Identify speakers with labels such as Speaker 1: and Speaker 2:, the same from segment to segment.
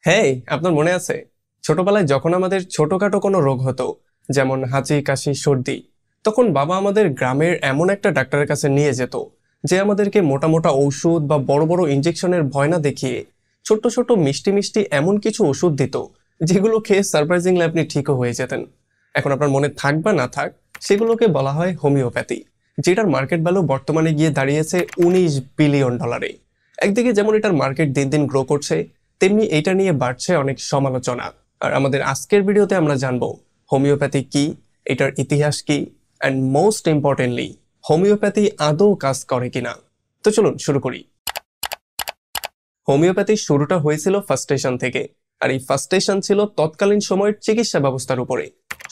Speaker 1: হ্যাঁ, আপনার মনে আছে ছোটবেলায় যখন আমাদের ছোটখাটো কোনো রোগ হতো, যেমন হাঁচি কাশি সর্দি, তখন বাবা আমাদের গ্রামের এমন একটা ডাক্তারের কাছে নিয়ে যেত যে আমাদেরকে মোটা মোটা ঔষধ বা বড় বড় ইনজেকশনের ভয় না দেখিয়ে ছোট্ট ছোট মিষ্টি মিষ্টি এমন কিছু ওষুধ দিত যেগুলো খেয়ে সারপ্রাইজিংলি আপনি ঠিকও হয়ে যেতেন। এখন আপনার মনে থাক বা না থাক, সেগুলোকে বলা হয় হোমিওপ্যাথি, যেটার মার্কেট ভ্যালু বর্তমানে গিয়ে দাঁড়িয়েছে $19 বিলিয়ন। একদিকে যেমন এটার মার্কেট দিন দিন গ্রো করছে, তেমনি এটা নিয়ে বাড়ছে অনেক সমালোচনা। আর আমাদের আজকের ভিডিওতে আমরা জানবো হোমিওপ্যাথি কি, এটার ইতিহাস কি, অ্যান্ড মোস্ট ইম্পর্টেন্টলি হোমিওপ্যাথি আদৌ কাজ করে কিনা। তো চলুন শুরু করি। হোমিওপ্যাথির শুরুটা হয়েছিল ফার্স্টেশন থেকে, আর এই ফার্স্টেশন ছিল তৎকালীন সময়ের চিকিৎসা ব্যবস্থার উপরে।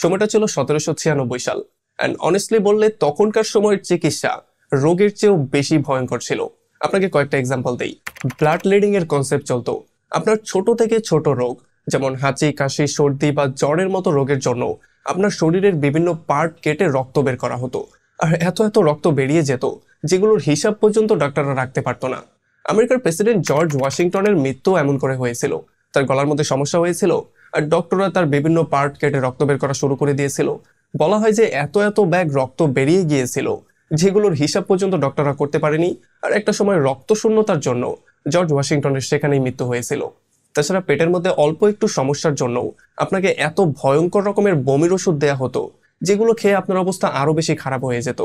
Speaker 1: সময়টা ছিল 1796 সাল, অ্যান্ড অনেস্টলি বললে তখনকার সময়ের চিকিৎসা রোগের চেয়েও বেশি ভয়ঙ্কর ছিল। আপনাকে কয়েকটা এক্সাম্পল দেই। ব্লাড লিডিং এর কনসেপ্ট চলতো। আপনার ছোট থেকে ছোট রোগ, যেমন হাঁচি কাশি সর্দি বা জ্বরের মতো রোগের জন্য আপনার শরীরের বিভিন্ন পার্ট কেটে রক্ত বের করা হতো। আর এত এত রক্ত বেরিয়ে যেত যেগুলোর হিসাব পর্যন্ত ডাক্তাররা রাখতে পারতো না। আমেরিকার প্রেসিডেন্ট জর্জ ওয়াশিংটনের মৃত্যু এমন করে হয়েছিল। তার গলার মধ্যে সমস্যা হয়েছিল, আর ডক্টররা তার বিভিন্ন পার্ট কেটে রক্ত বের করা শুরু করে দিয়েছিল। বলা হয় যে এত এত ব্যাগ রক্ত বেরিয়ে গিয়েছিল যেগুলোর হিসাব পর্যন্ত ডক্টররা করতে পারেনি। আর একটা সময় রক্ত শূন্যতার জন্য জর্জ ওয়াশিংটনের সেখানেই মৃত্যু হয়েছিল। তাছাড়া পেটের মধ্যে অল্প একটু সমস্যার জন্য আপনাকে এত ভয়ঙ্কর রকমের বমির ওষুধ দেয়া হতো যেগুলো খেয়ে আপনার অবস্থা আরো বেশি খারাপ হয়ে যেত।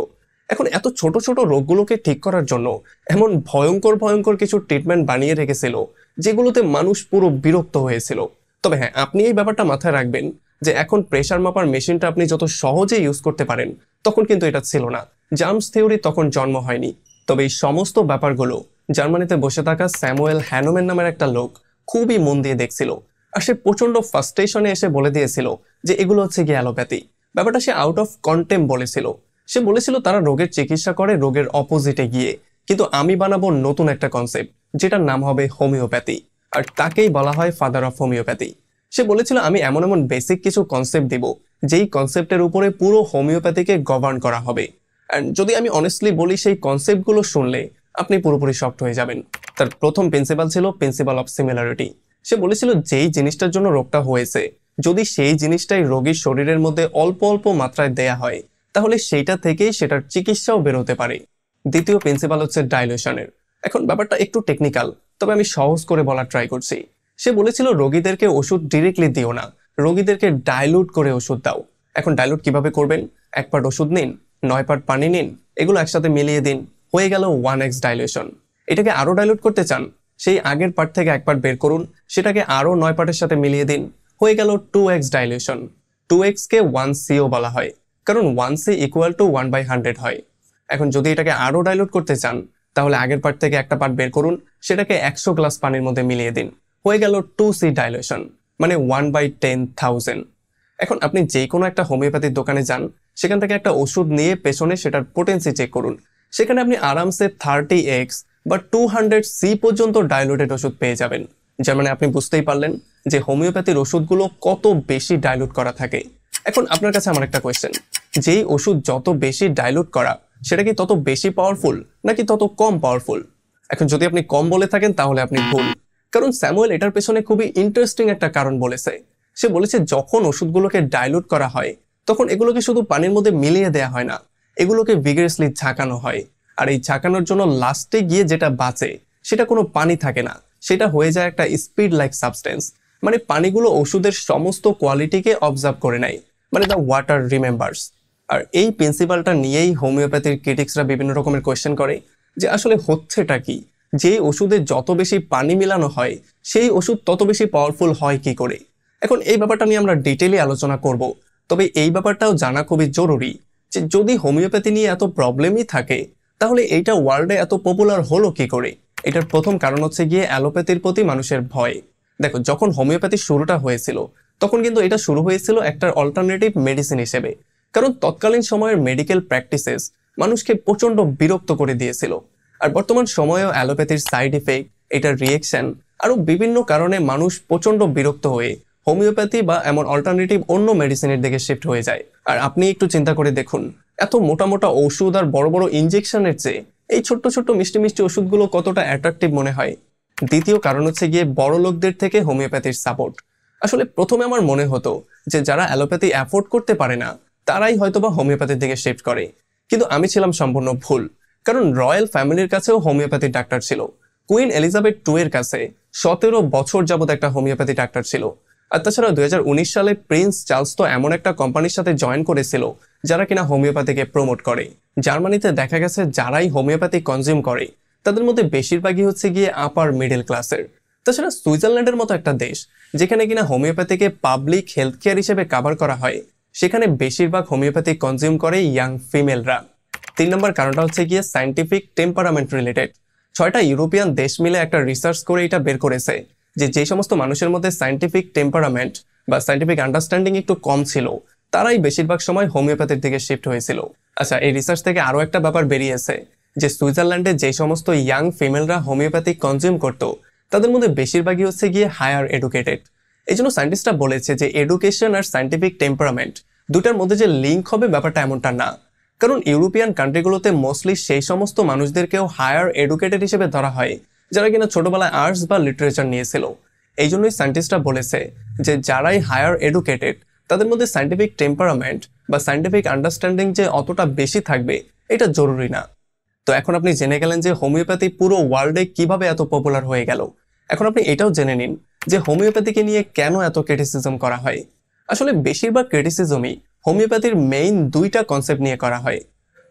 Speaker 1: এখন এত ছোট ছোট রোগগুলোকে ঠিক করার জন্য এমন ভয়ঙ্কর ভয়ঙ্কর কিছু ট্রিটমেন্ট বানিয়ে রেখেছিল যেগুলোতে মানুষ পুরো বিরক্ত হয়েছিল। তবে হ্যাঁ, আপনি এই ব্যাপারটা মাথায় রাখবেন যে এখন প্রেসার মাপার মেশিনটা আপনি যত সহজে ইউজ করতে পারেন, তখন কিন্তু এটা ছিল না। জার্মস থিওরি তখন জন্ম হয়নি। তবে এই সমস্ত ব্যাপারগুলো জার্মানিতে বসে থাকা স্যামুয়েল হ্যানোমেন নামের একটা লোক খুবই মন দিয়ে দেখছিল। আর সে প্রচন্ড ফার্স্টেশনে এসে বলে দিয়েছিল যে এগুলো হচ্ছে গিয়ে অ্যালোপ্যাথি। ব্যাপারটা সে আউট অফ কন্টেম বলেছিল। সে বলেছিল তারা রোগের চিকিৎসা করে রোগের অপোজিটে গিয়ে, কিন্তু আমি বানাবো নতুন একটা কনসেপ্ট যেটার নাম হবে হোমিওপ্যাথি। আর তাকেই বলা হয় ফাদার অফ হোমিওপ্যাথি। সে বলেছিল আমি এমন এমন বেসিক কিছু কনসেপ্ট দিব যেই কনসেপ্টের উপরে পুরো হোমিওপ্যাথিকে গভর্ন করা হবে। অ্যান্ড যদি আমি অনেস্টলি বলি, সেই কনসেপ্টগুলো শুনলে আপনি পুরোপুরি শকড হয়ে যাবেন। তার প্রথম প্রিন্সিপাল ছিল প্রিন্সিপাল অফ সিমিলারিটি। সে বলেছিল যেই জিনিসটার জন্য রোগটা হয়েছে, যদি সেই জিনিসটাই রোগীর শরীরের মধ্যে অল্প অল্প মাত্রায় দেয়া হয়, তাহলে সেইটা থেকেই সেটার চিকিৎসাও বেরোতে পারে। দ্বিতীয় প্রিন্সিপাল হচ্ছে ডাইলুশনের। এখন ব্যাপারটা একটু টেকনিক্যাল, তবে আমি সহজ করে বলার ট্রাই করছি। সে বলেছিল রোগীদেরকে ওষুধ ডিরেক্টলি দিও না, রোগীদেরকে ডাইলুট করে ওষুধ দাও। এখন ডাইলুট কিভাবে করবেন? 1 পার্ট ওষুধ নিন, 9 পার্ট পানি নিন, এগুলো একসাথে মিলিয়ে দিন, হয়ে গেল 1x ডাইলুশন। এটাকে আরো ডাইলুট করতে চান, সেই আগের পার্ট থেকে 1 পার্ট বের করুন, সেটাকে আরো 9 পার্টের সাথে মিলিয়ে দিন, হয়ে গেল 2x ডাইলুশন। 2x কে 1C-ও বলা হয়, কারণ 1C ইকুয়াল টু 1/100 হয়। এখন যদি এটাকে আরো ডাইলুট করতে চান, তাহলে আগের পার্ট থেকে একটা পার্ট বের করুন, সেটাকে 100 গ্লাস পানির মধ্যে মিলিয়ে দিন, হয়ে গেল 2C ডাইলুশন, মানে 1/10,000। এখন আপনি যে কোনো একটা হোমিওপ্যাথির দোকানে যান, সেখান থেকে একটা ওষুধ নিয়ে পেছনে সেটার পোটেন্সি চেক করুন, সেখানে আপনি আরামসে 30x বা 200C পর্যন্ত ডাইলুটেড ওষুধ পেয়ে যাবেন। যার মানে আপনি বুঝতেই পারলেন যে হোমিওপ্যাথির ওষুধগুলো কত বেশি ডাইলুট করা থাকে। এখন আপনার কাছে আমার একটা কোয়েশ্চেন, যেই ওষুধ যত বেশি ডাইলুট করা, সেটা কি তত বেশি পাওয়ারফুল নাকি তত কম পাওয়ারফুল? এখন যদি আপনি কম বলে থাকেন তাহলে আপনি ভুল, কারণ স্যামুয়েল এটার পেছনে খুবই ইন্টারেস্টিং একটা কারণ বলেছে। সে বলেছে যখন ওষুধগুলোকে ডাইলুট করা হয়, তখন এগুলোকে শুধু পানির মধ্যে মিলিয়ে দেয়া হয় না, এগুলোকে ভিগারাসলি ঝাঁকানো হয়। আর এই ঝাঁকানোর জন্য লাস্টে গিয়ে যেটা বাঁচে সেটা কোনো পানি থাকে না, সেটা হয়ে যায় একটা স্পিড লাইক সাবস্টেন্স। মানে পানিগুলো ওষুধের সমস্ত কোয়ালিটিকে অবজার্ভ করে নেয়, মানে দ্য ওয়াটার রিমেম্বার্স। আর এই প্রিন্সিপালটা নিয়েই হোমিওপ্যাথির ক্রিটিক্সরা বিভিন্ন রকমের কোয়েশ্চেন করে যে আসলে হচ্ছেটা কি, যেই ওষুধে যত বেশি পানি মিলানো হয় সেই ওষুধ তত বেশি পাওয়ারফুল হয় কি করে। এখন এই ব্যাপারটা নিয়ে আমরা ডিটেইলি আলোচনা করব। তবে এই ব্যাপারটাও জানা খুবই জরুরি যে যদি হোমিওপ্যাথি নিয়ে এত প্রবলেমই থাকে, তাহলে এইটা ওয়ার্ল্ডে এত পপুলার হলো কি করে। এটার প্রথম কারণ হচ্ছে গিয়ে অ্যালোপ্যাথির প্রতি মানুষের ভয়। দেখো, যখন হোমিওপ্যাথির শুরুটা হয়েছিল, তখন কিন্তু এটা শুরু হয়েছিল একটা অল্টারনেটিভ মেডিসিন হিসেবে, কারণ তৎকালীন সময়ের মেডিকেল প্র্যাকটিসেস মানুষকে প্রচন্ড বিরক্ত করে দিয়েছিল। আর বর্তমান সময়েও অ্যালোপ্যাথির সাইড ইফেক্ট, এটার রিয়েকশন, আরো বিভিন্ন কারণে মানুষ প্রচন্ড বিরক্ত হয়ে হোমিওপ্যাথি বা এমন অল্টারনেটিভ অন্য মেডিসিনের দিকে শিফট হয়ে যায়। আর আপনি একটু চিন্তা করে দেখুন, এত মোটা মোটা ওষুধ আর বড় বড় ইনজেকশনের চেয়ে এই ছোট্ট ছোট্ট মিষ্টি মিষ্টি ওষুধগুলো কতটা অ্যাট্রাকটিভ মনে হয়। দ্বিতীয় কারণ হচ্ছে গিয়ে বড় লোকদের থেকে হোমিওপ্যাথির সাপোর্ট। আসলে প্রথমে আমার মনে হতো যে যারা অ্যালোপ্যাথি অ্যাফোর্ড করতে পারে না তারাই হয়তোবা হোমিওপ্যাথির দিকে শিফট করে, কিন্তু আমি ছিলাম সম্পূর্ণ ভুল। কারণ রয়্যাল ফ্যামিলির কাছেও হোমিওপ্যাথির ডাক্তার ছিল। কুইন এলিজাবেথ টু এর কাছে 17 বছর যাবত একটা হোমিওপ্যাথি ডাক্তার ছিল। আর তাছাড়া 2019 সালে প্রিন্স চার্লস তো এমন একটা কোম্পানির সাথে জয়েন করেছিল যারা কিনা হোমিওপ্যাথিকে প্রমোট করে। জার্মানিতে দেখা গেছে যারাই হোমিওপ্যাথি কনজিউম করে তাদের মধ্যে বেশিরভাগই হচ্ছে গিয়ে আপার মিডল ক্লাসের। তাছাড়া সুইজারল্যান্ডের মতো একটা দেশ যেখানে কিনা হোমিওপ্যাথিকে পাবলিক হেলথ কেয়ার হিসেবে কাভার করা হয়, সেখানে বেশিরভাগ হোমিওপ্যাথি কনজিউম করে ইয়াং ফিমেলরা। 3 নম্বর কারণটা হচ্ছে গিয়ে সায়েন্টিফিক টেম্পারামেন্ট রিলেটেড। 6টা ইউরোপিয়ান দেশ মিলে একটা রিসার্চ করে এটা বের করেছে যে সমস্ত মানুষের মধ্যে সায়েন্টিফিক টেম্পারামেন্ট বা সায়েন্টিফিক আন্ডারস্ট্যান্ডিং একটু কম ছিল তারাই বেশিরভাগ সময় হোমিওপ্যাথির দিকে শিফট হয়েছিল। আচ্ছা, এই রিসার্চ থেকে আরো একটা ব্যাপার বেরিয়েছে যে সুইজারল্যান্ডে যে সমস্ত ইয়াং ফিমেলরা হোমিওপ্যাথি কনজিউম করতো তাদের মধ্যে বেশিরভাগই হচ্ছে গিয়ে হায়ার এডুকেটেড। এই জন্য সায়েন্টিস্টরা বলেছে যে এডুকেশন আর সায়েন্টিফিক টেম্পারামেন্ট দুটার মধ্যে যে লিঙ্ক হবে ব্যাপারটা এমনটা না। কারণ ইউরোপিয়ান কান্ট্রিগুলোতে মোস্টলি সেই সমস্ত মানুষদেরকেও হায়ার এডুকেটেড হিসেবে ধরা হয় যারা কিনা ছোটবেলায় আর্টস বা লিটারেচার নিয়েছিল। এই জন্যই সায়েন্টিস্টরা বলেছে যে যারাই হায়ার এডুকেটেড তাদের মধ্যে সায়েন্টিফিক টেম্পারামেন্ট বা সায়েন্টিফিক আন্ডারস্ট্যান্ডিং যে অতটা বেশি থাকবে এটা জরুরি না। তো এখন আপনি জেনে গেলেন যে হোমিওপ্যাথি পুরো ওয়ার্ল্ডে কিভাবে এত পপুলার হয়ে গেল। এখন আপনি এটাও জেনে নিন যে হোমিওপ্যাথিকে নিয়ে কেন এত ক্রিটিসিজম করা হয়। আসলে বেশিরভাগ ক্রিটিসিজমই হোমিওপ্যাথির মেইন 2টা কনসেপ্ট নিয়ে করা হয়।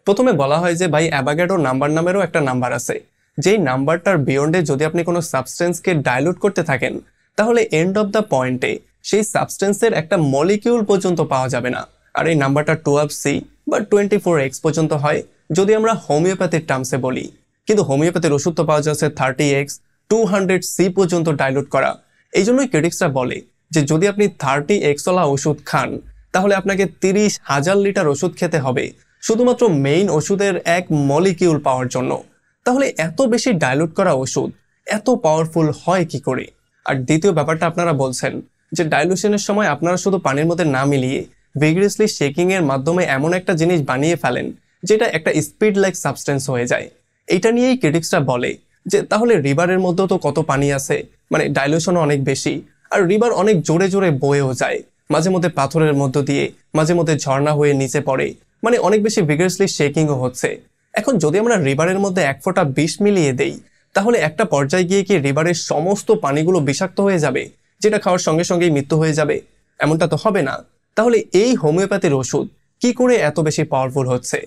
Speaker 1: প্রথমে বলা হয় যে ভাই অ্যাভাগাড্রো নাম্বার নামেরও একটা নাম্বার আছে, যেই নাম্বারটার বিয়ন্ডে যদি আপনি কোনো সাবস্টেন্সকে ডাইলুট করতে থাকেন তাহলে এন্ড অফ দ্য পয়েন্টে সেই সাবস্টেন্সের একটা মলিকিউল পর্যন্ত পাওয়া যাবে না। আর এই নাম্বারটা 12C বা 24X পর্যন্ত হয় যদি আমরা হোমিওপ্যাথির টার্মসে বলি। কিন্তু হোমিওপ্যাথির ওষুধ তো পাওয়া যাচ্ছে 30X 200C পর্যন্ত ডাইলুট করা। এই জন্যই ক্রিটিক্সরা বলে যে যদি আপনি 30X ওয়ালা ওষুধ খান তাহলে আপনাকে 30,000 লিটার ওষুধ খেতে হবে শুধুমাত্র মেইন ওষুধের এক মলিকিউল পাওয়ার জন্য। তাহলে এত বেশি ডাইলুট করা ওষুধ এত পাওয়ারফুল হয় কি করে? আর দ্বিতীয় ব্যাপারটা আপনারা বলছেন যে ডাইলুশনের সময় আপনারা শুধু পানির মধ্যে না মিলিয়ে ভিগারাসলি শেকিং এর মাধ্যমে এমন একটা জিনিস বানিয়ে ফেলেন যেটা একটা স্পিড লাইক সাবস্টেন্স হয়ে যায়। এটা নিয়েই ক্রিটিক্সরা বলে যে তাহলে রিভারের মধ্যেও তো কত পানি আছে, মানে ডাইলুশনও অনেক বেশি, আর রিভার অনেক জোরে জোরে বয়েও যায়, মাঝে মধ্যে পাথরের মধ্য দিয়ে, মাঝে মধ্যে ঝর্ণা হয়ে নিচে পড়ে, মানে অনেক বেশি ভিগারাসলি শেকিংও হচ্ছে। এখন যদি আমরা রিভারের মধ্যে 1 ফোঁটা বিষ মিলিয়ে দেই তাহলে একটা পর্যায়ে গিয়ে কি রিভারের সমস্ত পানিগুলো বিষাক্ত হয়ে যাবে, যেটা খাওয়ার সঙ্গে সঙ্গেই মৃত্যু হয়ে যাবে? এমনটা তো হবে না। তাহলে এই হোমিওপ্যাথির ওষুধ কি করে এত বেশি পাওয়ারফুল হচ্ছে?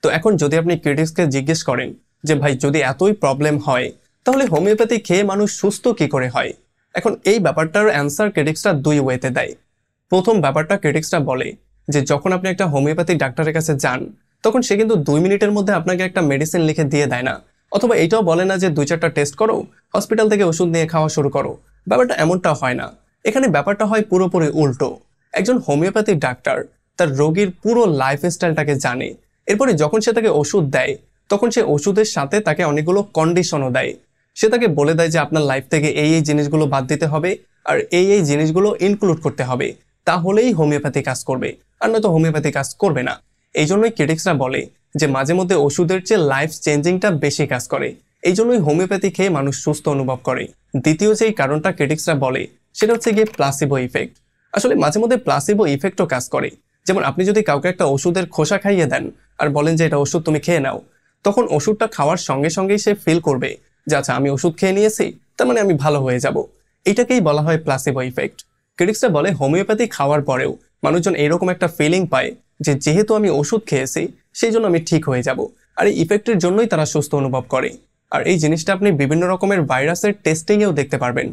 Speaker 1: তো এখন যদি আপনি ক্রিটিক্সকে জিজ্ঞেস করেন যে ভাই যদি এতই প্রবলেম হয় তাহলে হোমিওপ্যাথি খেয়ে মানুষ সুস্থ কি করে হয়, এখন এই ব্যাপারটার অ্যান্সার ক্রিটিক্সরা 2 ওয়েতে দেয়। প্রথম ব্যাপারটা ক্রিটিক্সরা বলে যে যখন আপনি একটা হোমিওপ্যাথি ডাক্তারের কাছে যান তখন সে কিন্তু 2 মিনিটের মধ্যে আপনাকে একটা মেডিসিন লিখে দিয়ে দেয় না, অথবা এটাও বলে না যে 2-4টা টেস্ট করো, হসপিটাল থেকে ওষুধ নিয়ে খাওয়া শুরু করো। ব্যাপারটা এমনটা হয় না। এখানে ব্যাপারটা হয় পুরোপুরি উল্টো। একজন হোমিওপ্যাথি ডাক্তার তার রোগীর পুরো লাইফস্টাইলটাকে জানে। এরপরে যখন সে তাকে ওষুধ দেয় তখন সে ওষুধের সাথে তাকে অনেকগুলো কন্ডিশনও দেয়। সে তাকে বলে দেয় যে আপনার লাইফ থেকে এই জিনিসগুলো বাদ দিতে হবে আর এই জিনিসগুলো ইনক্লুড করতে হবে, তাহলেই হোমিওপ্যাথি কাজ করবে, আর নয়তো হোমিওপ্যাথি কাজ করবে না। এই জন্যই ক্রিটিক্সরা বলে যে মাঝে মধ্যে ওষুধের চেয়ে লাইফ চেঞ্জিংটা বেশি কাজ করে। এই জন্যই হোমিওপ্যাথি খেয়ে মানুষ সুস্থ অনুভব করে। দ্বিতীয় যেই কারণটা ক্রিটিক্সরা বলে সেটা হচ্ছে গিয়ে প্লাসিবো ইফেক্ট। আসলে মাঝে মধ্যে প্লাসিবো ইফেক্টও কাজ করে। যেমন আপনি যদি কাউকে একটা ওষুধের খোসা খাইয়ে দেন আর বলেন যে এটা ওষুধ তুমি খেয়ে নাও, তখন ওষুধটা খাওয়ার সঙ্গে সঙ্গেই সে ফিল করবে যে আচ্ছা আমি ওষুধ খেয়ে নিয়েছি, তার মানে আমি ভালো হয়ে যাব। এটাকেই বলা হয় প্লাসিবো ইফেক্ট। ক্রিটিক্সরা বলে হোমিওপ্যাথি খাওয়ার পরেও মানুষজন এরকম একটা ফিলিং পায় যে যেহেতু আমি ওষুধ খেয়েছি সেই জন্য আমি ঠিক হয়ে যাব, আর এই ইফেক্টের জন্যই তারা সুস্থ অনুভব করে। আর এই জিনিসটা আপনি বিভিন্ন রকমের ভাইরাসের টেস্টিংয়েও দেখতে পারবেন।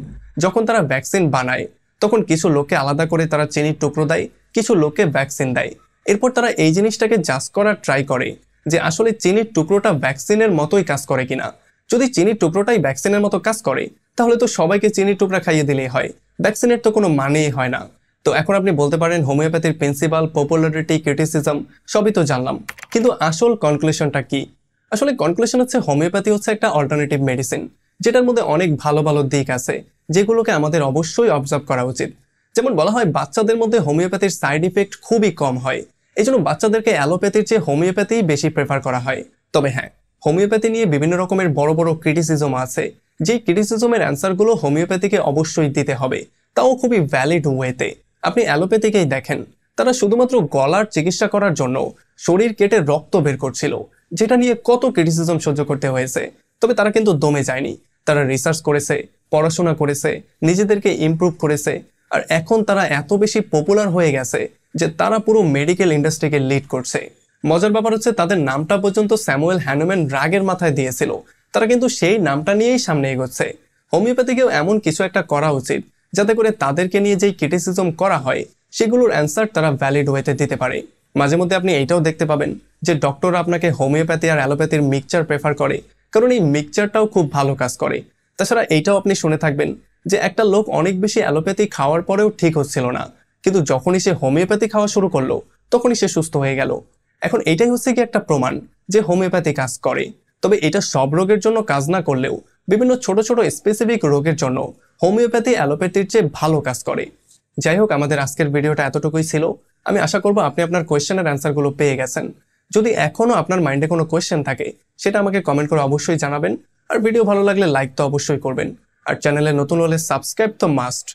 Speaker 1: যখন তারা ভ্যাকসিন বানায় তখন কিছু লোককে আলাদা করে তারা চিনির টুকরো দেয়, কিছু লোককে ভ্যাকসিন দেয়। এরপর তারা এই জিনিসটাকে জাজ করার ট্রাই করে যে আসলে চিনির টুকরোটা ভ্যাকসিনের মতোই কাজ করে কিনা। যদি চিনির টুকরোটাই ভ্যাকসিনের মতো কাজ করে তাহলে তো সবাইকে চিনির টুকরা খাইয়ে দিলেই হয়, ভ্যাকসিনের তো কোনো মানেই হয় না। তো এখন আপনি বলতে পারেন হোমিওপ্যাথির প্রিন্সিপাল, পপুলারিটি, ক্রিটিসিজম সবই তো জানলাম, কিন্তু আসল কনক্লুশনটা কি? আসলে কনক্লুশন হচ্ছে হোমিওপ্যাথি হচ্ছে একটা অল্টারনেটিভ মেডিসিন যেটার মধ্যে অনেক ভালো ভালো দিক আছে যেগুলোকে আমাদের অবশ্যই অবজার্ভ করা উচিত। যেমন বলা হয় বাচ্চাদের মধ্যে হোমিওপ্যাথির সাইড ইফেক্ট খুবই কম হয়, এই জন্য বাচ্চাদেরকে অ্যালোপ্যাথির চেয়ে হোমিওপ্যাথি বেশি প্রেফার করা হয়। তবে হ্যাঁ, হোমিওপ্যাথি নিয়ে বিভিন্ন রকমের বড় বড় ক্রিটিসিজম আছে, যে ক্রিটিসিজমের অ্যান্সারগুলো হোমিওপ্যাথিকে অবশ্যই দিতে হবে, তাও খুবই ভ্যালিড ওয়েতে। আপনি অ্যালোপ্যাথিকেই দেখেন, তারা শুধুমাত্র গলার চিকিৎসা করার জন্য শরীর কেটে রক্ত বের করছিল, যেটা নিয়ে কত ক্রিটিসিজম সহ্য করতে হয়েছে। তবে তারা কিন্তু দমে যায়নি, তারা রিসার্চ করেছে, পড়াশোনা করেছে, নিজেদেরকে ইমপ্রুভ করেছে, আর এখন তারা এত বেশি পপুলার হয়ে গেছে যে তারা পুরো মেডিকেল ইন্ডাস্ট্রিকে লিড করছে। মজার ব্যাপার হচ্ছে তাদের নামটা পর্যন্ত স্যামুয়েল হ্যানুম্যান রাগের মাথায় দিয়েছিল, তারা কিন্তু সেই নামটা নিয়েই সামনে এগোচ্ছে। হোমিওপ্যাথিকেও এমন কিছু একটা করা উচিত যাতে করে তাদেরকে নিয়ে যেই ক্রিটিসিজম করা হয় সেগুলোর অ্যান্সার তারা ভ্যালিড ওয়েতে দিতে পারে। মাঝে মধ্যে আপনি এইটাও দেখতে পাবেন যে ডক্টররা আপনাকে হোমিওপ্যাথি আর অ্যালোপ্যাথির মিক্সচার প্রেফার করে, কারণ এই মিক্সচারটাও খুব ভালো কাজ করে। তাছাড়া এইটাও আপনি শুনে থাকবেন যে একটা লোক অনেক বেশি অ্যালোপ্যাথি খাওয়ার পরেও ঠিক হচ্ছিল না, কিন্তু যখনই সে হোমিওপ্যাথি খাওয়া শুরু করলো তখনই সে সুস্থ হয়ে গেল। এখন এটাই হচ্ছে কি একটা প্রমাণ যে হোমিওপ্যাথি কাজ করে। তবে এটা সব রোগের জন্য কাজ না করলেও বিভিন্ন ছোট ছোট স্পেসিফিক রোগের জন্য হোমিওপ্যাথি অ্যালোপ্যাথির চেয়ে ভালো কাজ করে। যাই হোক, আমাদের আজকের ভিডিওটা এতটুকুই ছিল। আমি আশা করবো আপনি আপনার কোয়েশ্চেনের অ্যান্সারগুলো পেয়ে গেছেন। যদি এখনো আপনার মাইন্ডে কোনো কোয়েশ্চেন থাকে সেটা আমাকে কমেন্ট করে অবশ্যই জানাবেন। আর ভিডিও ভালো লাগলে লাইক তো অবশ্যই করবেন, আর চ্যানেলে নতুন হলে সাবস্ক্রাইব তো মাস্ট।